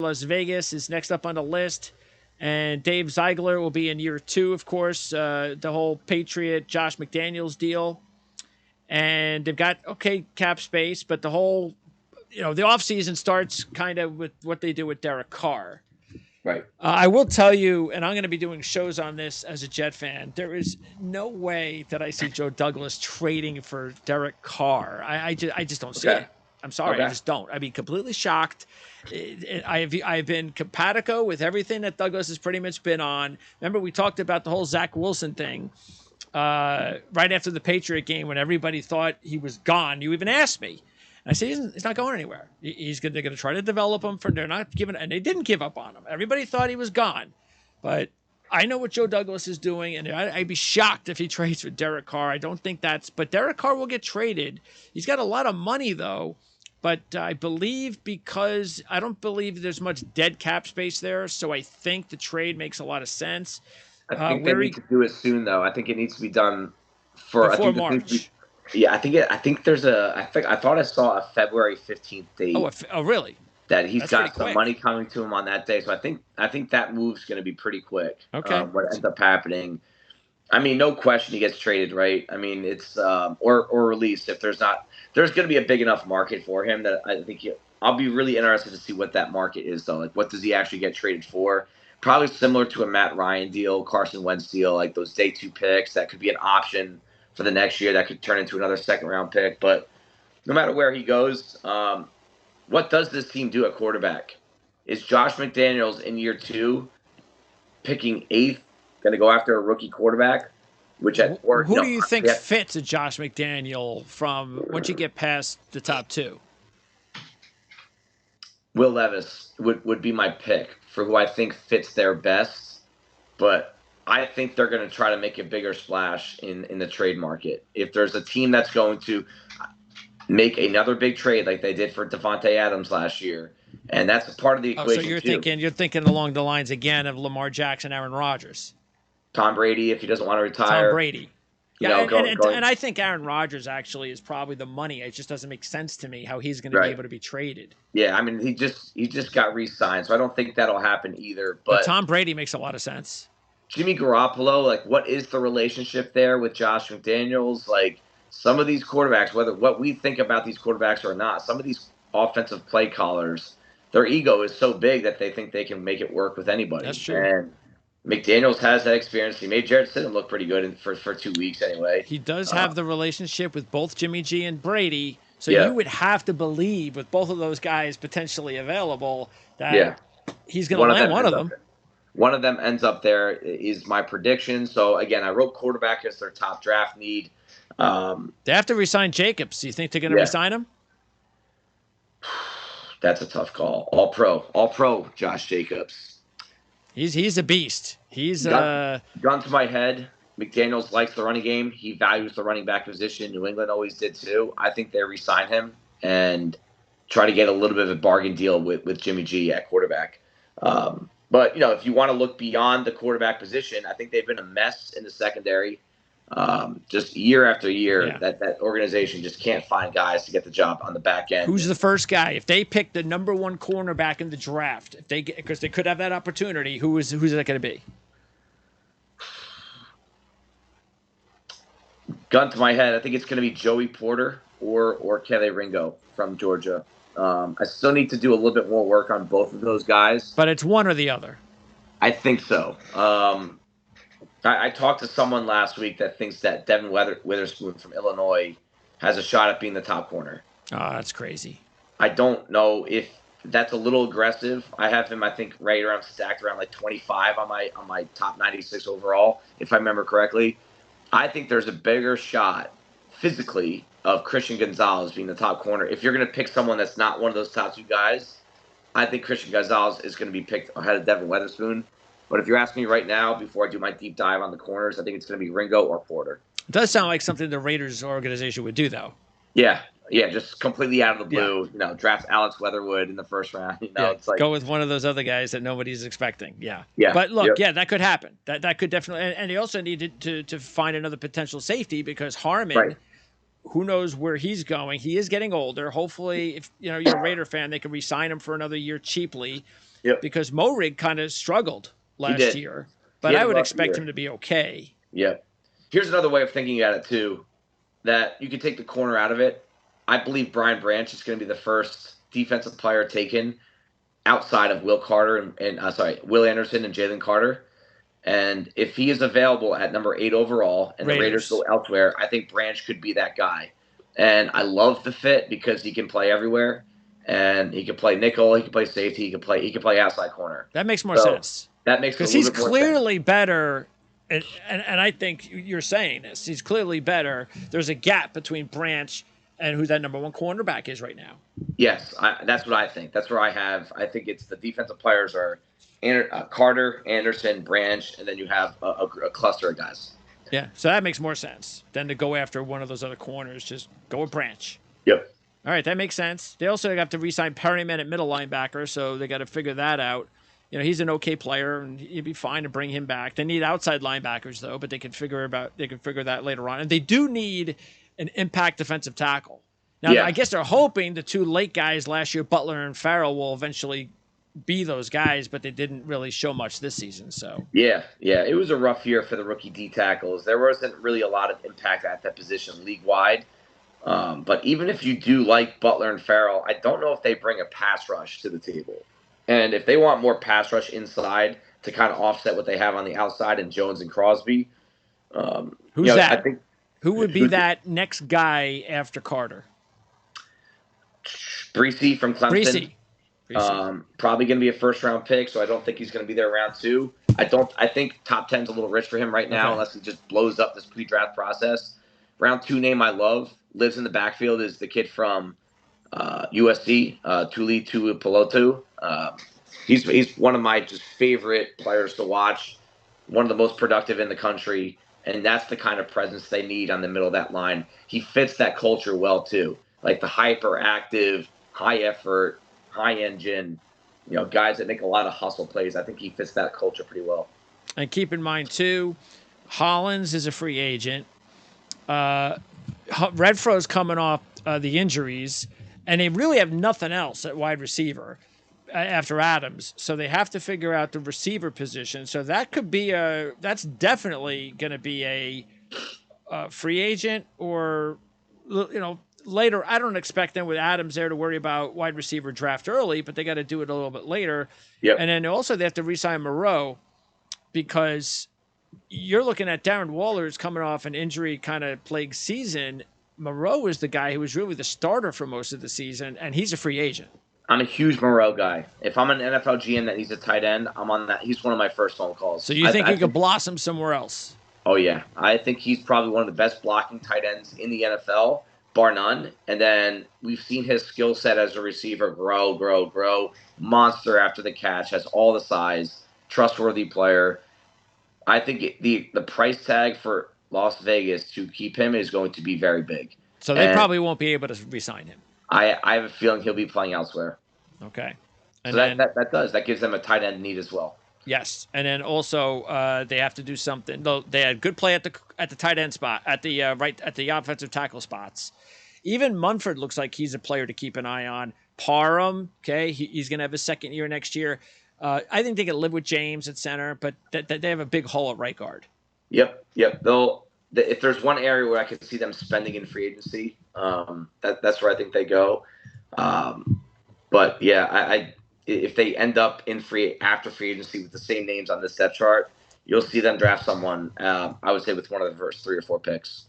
Las Vegas is next up on the list. And Dave Ziegler will be in year 2, of course. The whole Patriot Josh McDaniels deal. And they've got okay cap space, but the whole, the offseason starts kind of with what they do with Derek Carr. Right. I will tell you, and I'm going to be doing shows on this as a Jet fan. There is no way that I see Joe Douglas trading for Derek Carr. I just don't see Okay. it. I'm sorry, Okay. I just don't. I'd be completely shocked. I've been compatico with everything that Douglas has pretty much been on. Remember, we talked about the whole Zach Wilson thing right after the Patriot game when everybody thought he was gone. You even asked me. And I said, he's not going anywhere. They're going to try to develop him. They're not giving, and they didn't give up on him. Everybody thought he was gone. But I know what Joe Douglas is doing, and I'd be shocked if he trades with Derek Carr. I don't think but Derek Carr will get traded. He's got a lot of money, though. But I believe I don't believe there's much dead cap space there. So I think the trade makes a lot of sense. I think they need to do it soon, though. I think it needs to be done before March. I think there's I thought I saw a February 15th date. Oh, really? That he's got some money coming to him on that day. So I think that move's going to be pretty quick. Okay. What ends up happening, I mean, no question he gets traded, right? I mean, it's or released if there's going to be a big enough market for him that I think I'll be really interested to see what that market is, though. Like, what does he actually get traded for? Probably similar to a Matt Ryan deal, Carson Wentz deal, like those day 2 picks. That could be an option for the next year. That could turn into another second-round pick. But no matter where he goes, what does this team do at quarterback? Is Josh McDaniels in year 2 picking 8th, going to go after a rookie quarterback? Who do you think fits a Josh McDaniel from once you get past the top 2? Will Levis would be my pick for who I think fits their best, but I think they're going to try to make a bigger splash in the trade market. If there's a team that's going to make another big trade like they did for Devontae Adams last year, and that's a part of the equation. So you're thinking along the lines again of Lamar Jackson, Aaron Rodgers, Tom Brady if he doesn't want to retire. Tom Brady. Yeah, and I think Aaron Rodgers actually is probably the money. It just doesn't make sense to me how he's going to be able to be traded. Yeah, I mean he just got re-signed, so I don't think that'll happen either. But Tom Brady makes a lot of sense. Jimmy Garoppolo, like, what is the relationship there with Josh McDaniels? Like, some of these quarterbacks, whether what we think about these quarterbacks or not, some of these offensive play callers, their ego is so big that they think they can make it work with anybody. That's true. And McDaniels has that experience. He made Jarrett Stidham look pretty good for 2 weeks anyway. He does have the relationship with both Jimmy G and Brady. So you would have to believe with both of those guys potentially available that he's going to land one of them. One of them ends up there is my prediction. So, again, I wrote quarterback as their top draft need. They have to resign Jacobs. Do you think they're going to resign him? That's a tough call. All pro Josh Jacobs. He's a beast. He's gun to my head. McDaniels likes the running game. He values the running back position. New England always did too. I think they re-sign him and try to get a little bit of a bargain deal with Jimmy G at quarterback. But, if you want to look beyond the quarterback position, I think they've been a mess in the secondary. Just year after year, that organization just can't find guys to get the job on the back end. Who's the first guy? If they pick the number 1 cornerback in the draft, because they could have that opportunity, who's that going to be? Gun to my head, I think it's going to be Joey Porter or Kelly Ringo from Georgia. I still need to do a little bit more work on both of those guys. But it's one or the other. I think so. I talked to someone last week that thinks that Devin Witherspoon from Illinois has a shot at being the top corner. Oh, that's crazy. I don't know if that's a little aggressive. I have him, I think, stacked around like 25 on my top 96 overall, if I remember correctly. I think there's a bigger shot physically of Christian Gonzalez being the top corner. If you're going to pick someone that's not one of those top 2 guys, I think Christian Gonzalez is going to be picked ahead of Devin Witherspoon. But if you're asking me right now, before I do my deep dive on the corners, I think it's going to be Ringo or Porter. It does sound like something the Raiders organization would do, though. Yeah, just completely out of the blue. Draft Alex Leatherwood in the first round. It's like go with one of those other guys that nobody's expecting. Yeah. But look, that could happen. That could definitely. And they also need to find another potential safety because Harmon. Who knows where he's going? He is getting older. Hopefully, if you're a Raider fan, they can re-sign him for another year cheaply. Yep. because Morig kind of struggled He last did. year, He but had I a would rough expect him year. to be okay. Yep. Here's another way of thinking about it too, that you could take the corner out of it. I believe Brian Branch is going to be the first defensive player taken outside of Will Carter and Will Anderson and Jalen Carter. And if he is available at number 8 overall and the Raiders go elsewhere, I think Branch could be that guy. And I love the fit because he can play everywhere. And he can play nickel, he can play safety, he can play outside corner. That makes more So sense. that makes a Because little he's bit more sense. clearly better. And I think you're saying this. He's clearly better. There's a gap between Branch and who that number 1 cornerback is right now. Yes, that's what I think. That's where I think it's the defensive players are Carter, Anderson, Branch, and then you have a cluster of guys. Yeah, so that makes more sense than to go after one of those other corners. Just go with Branch. Yep. All right, that makes sense. They also have to re-sign Perryman at middle linebacker, so they got to figure that out. He's an okay player, and he'd be fine to bring him back. They need outside linebackers though, but they can figure that later on. And they do need an impact defensive tackle. Now, I guess they're hoping the 2 late guys last year, Butler and Farrell, will eventually be those guys, but they didn't really show much this season. So yeah, it was a rough year for the rookie D tackles. There wasn't really a lot of impact at that position league wide. But even if you do like Butler and Farrell, I don't know if they bring a pass rush to the table. And if they want more pass rush inside to kind of offset what they have on the outside in Jones and Crosby, who's that? I think who would be that next guy after Carter? Breesy from Clemson. Breesy. Probably going to be a first-round pick, so I don't think he's going to be there round 2. I think top 10's a little rich for him right now, unless he just blows up this pre-draft process. Round 2 name I love, lives in the backfield, is the kid from USC, Tuli Tuipulotu. He's one of my just favorite players to watch, one of the most productive in the country, and that's the kind of presence they need on the middle of that line. He fits that culture well, too. Like the hyperactive, high effort, high engine, guys that make a lot of hustle plays. I think he fits that culture pretty well. And keep in mind, too, Hollins is a free agent. Renfro's coming off the injuries, and they really have nothing else at wide receiver after Adams. So they have to figure out the receiver position. So that could be that's definitely going to be a free agent or, later. I don't expect them with Adams there to worry about wide receiver draft early, but they got to do it a little bit later. Yep. And then also they have to re-sign Moreau because you're looking at Darren Waller's coming off an injury kind of plagued season. Moreau is the guy who was really the starter for most of the season, and he's a free agent. I'm a huge Moreau guy. If I'm an NFL GM that needs a tight end, I'm on that. He's one of my first phone calls. So you think he could blossom somewhere else? Oh, yeah. I think he's probably one of the best blocking tight ends in the NFL, bar none. And then we've seen his skill set as a receiver grow. Monster after the catch, has all the size, trustworthy player. I think the price tag for Las Vegas to keep him is going to be very big. So they probably won't be able to re-sign him. I have a feeling he'll be playing elsewhere. Okay. And so that gives them a tight end need as well. Yes, and then also they have to do something. They had good play at the tight end spot, at the offensive tackle spots. Even Munford looks like he's a player to keep an eye on. Parham, okay, he's going to have his second year next year. I think they can live with James at center, but they have a big hole at right guard. Yep. If there's one area where I could see them spending in free agency, that's where I think they go. But yeah, if they end up after free agency with the same names on this depth chart, you'll see them draft someone. I would say with one of the first 3 or 4 picks.